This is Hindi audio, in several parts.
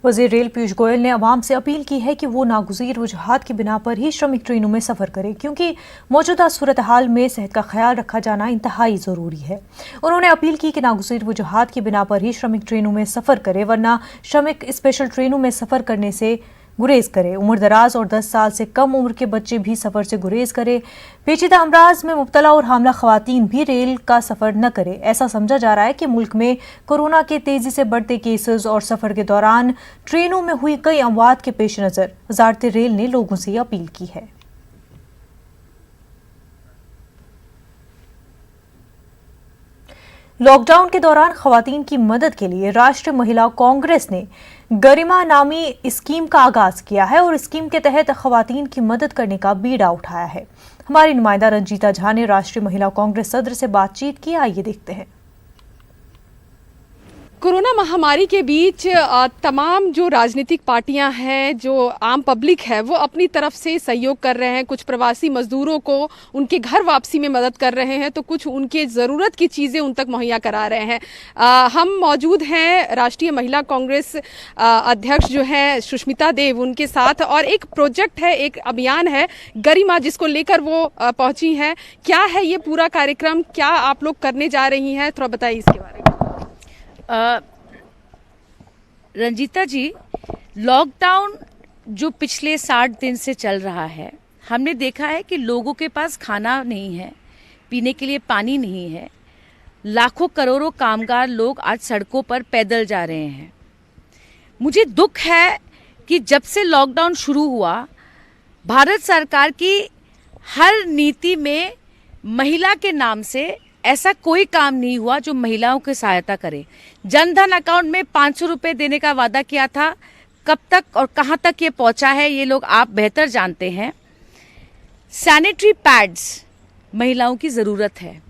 वज़ीर रेल पीयूष गोयल ने अवाम से अपील की है कि वो नागुज़ीर वजूहात की बिना पर ही श्रमिक ट्रेनों में सफ़र करें, क्योंकि मौजूदा सूरत हाल में सेहत का ख्याल रखा जाना इंतहाई ज़रूरी है। उन्होंने अपील की कि नागुज़ीर वजूहात की बिना पर ही श्रमिक ट्रेनों में सफ़र करें, वरना श्रमिक स्पेशल ट्रेनों में सफ़र करने से गुरेज करे। उम्र दराज और 10 साल से कम उम्र के बच्चे भी सफ़र से गुरेज करें। पेचीदा अमराज में मुब्तला और हामला ख़वातीन भी रेल का सफ़र न करें। ऐसा समझा जा रहा है कि मुल्क में कोरोना के तेज़ी से बढ़ते केसेस और सफ़र के दौरान ट्रेनों में हुई कई अमवात के पेश नज़र वज़ारत रेल ने लोगों से अपील की है। लॉकडाउन के दौरान खवातीन की मदद के लिए राष्ट्रीय महिला कांग्रेस ने गरिमा नामी स्कीम का आगाज किया है और स्कीम के तहत खवातीन की मदद करने का बीड़ा उठाया है। हमारी नुमाइंदा रंजीता झा ने राष्ट्रीय महिला कांग्रेस सदर से बातचीत की। आइए देखते हैं। कोरोना महामारी के बीच तमाम जो राजनीतिक पार्टियां हैं, जो आम पब्लिक है, वो अपनी तरफ से सहयोग कर रहे हैं। कुछ प्रवासी मजदूरों को उनके घर वापसी में मदद कर रहे हैं, तो कुछ उनके ज़रूरत की चीज़ें उन तक मुहैया करा रहे हैं। हम मौजूद हैं राष्ट्रीय महिला कांग्रेस अध्यक्ष जो हैं सुष्मिता देव, उनके साथ, और एक प्रोजेक्ट है, एक अभियान है गरिमा, जिसको लेकर वो पहुंची हैं। क्या है ये पूरा कार्यक्रम, क्या आप लोग करने जा रही हैं, थोड़ा बताइए इसके बारे में। रंजीता जी, लॉकडाउन जो पिछले 60 दिन से चल रहा है, हमने देखा है कि लोगों के पास खाना नहीं है, पीने के लिए पानी नहीं है। लाखों करोड़ों कामगार लोग आज सड़कों पर पैदल जा रहे हैं। मुझे दुख है कि जब से लॉकडाउन शुरू हुआ, भारत सरकार की हर नीति में महिला के नाम से ऐसा कोई काम नहीं हुआ जो महिलाओं की सहायता करे। जनधन अकाउंट में 500 रुपए देने का वादा किया था, कब तक और कहां तक ये पहुंचा है ये लोग आप बेहतर जानते हैं। सैनिटरी पैड्स महिलाओं की ज़रूरत है।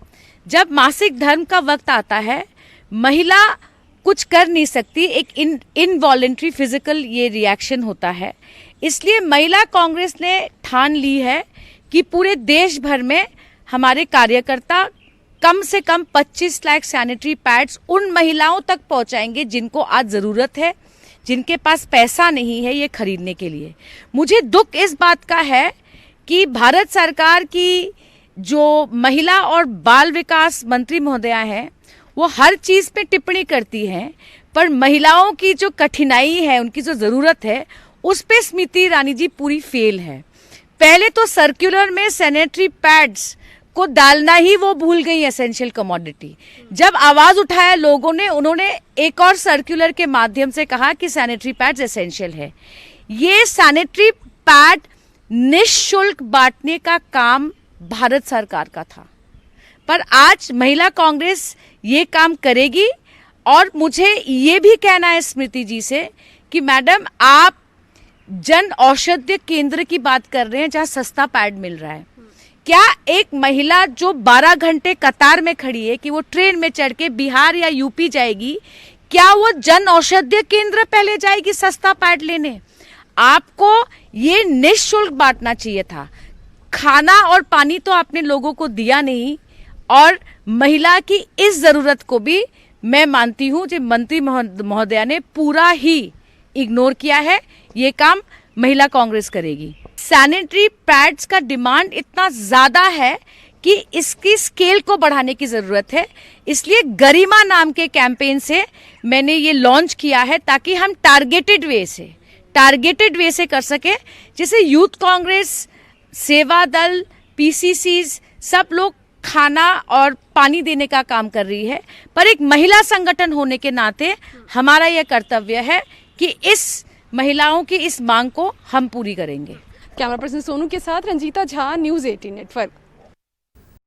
जब मासिक धर्म का वक्त आता है, महिला कुछ कर नहीं सकती, एक इनवॉलेंट्री फिजिकल ये रिएक्शन होता है। इसलिए महिला कांग्रेस ने ठान ली है कि पूरे देश भर में हमारे कार्यकर्ता कम से कम 25 लाख सैनिटरी पैड्स उन महिलाओं तक पहुंचाएंगे जिनको आज ज़रूरत है, जिनके पास पैसा नहीं है ये खरीदने के लिए। मुझे दुख इस बात का है कि भारत सरकार की जो महिला और बाल विकास मंत्री महोदया हैं, वो हर चीज़ पे टिप्पणी करती हैं, पर महिलाओं की जो कठिनाई है, उनकी जो ज़रूरत है, उस पे स्मृति ईरानी जी पूरी फेल है। पहले तो सर्कुलर में सैनिटरी पैड्स को डालना ही वो भूल गई एसेंशियल कमोडिटी। जब आवाज उठाया लोगों ने, उन्होंने एक और सर्कुलर के माध्यम से कहा कि सैनिटरी पैड्स एसेंशियल है। ये सैनिटरी पैड निःशुल्क बांटने का काम भारत सरकार का था, पर आज महिला कांग्रेस ये काम करेगी। और मुझे ये भी कहना है स्मृति जी से कि मैडम, आप जन औषधि केंद्र की बात कर रहे हैं जहां सस्ता पैड मिल रहा है। क्या एक महिला जो 12 घंटे कतार में खड़ी है कि वो ट्रेन में चढ़ के बिहार या यूपी जाएगी, क्या वो जन औषधि केंद्र पहले जाएगी सस्ता पैड लेने? आपको ये निःशुल्क बांटना चाहिए था। खाना और पानी तो आपने लोगों को दिया नहीं, और महिला की इस जरूरत को भी मैं मानती हूं जो मंत्री महोदया ने पूरा ही इग्नोर किया है। ये काम महिला कांग्रेस करेगी। सैनिटरी पैड्स का डिमांड इतना ज्यादा है कि इसकी स्केल को बढ़ाने की जरूरत है। इसलिए गरिमा नाम के कैंपेन से मैंने ये लॉन्च किया है, ताकि हम टारगेटेड वे से कर सके। जैसे यूथ कांग्रेस, सेवा दल, पीसीसीज सब लोग खाना और पानी देने का काम कर रही है, पर एक महिला संगठन होने के नाते हमारा यह कर्तव्य है कि इस महिलाओं की इस मांग को हम पूरी करेंगे। कैमरा पर्सन सोनू के साथ रंजीता झा, न्यूज़ 18 नेटवर्क।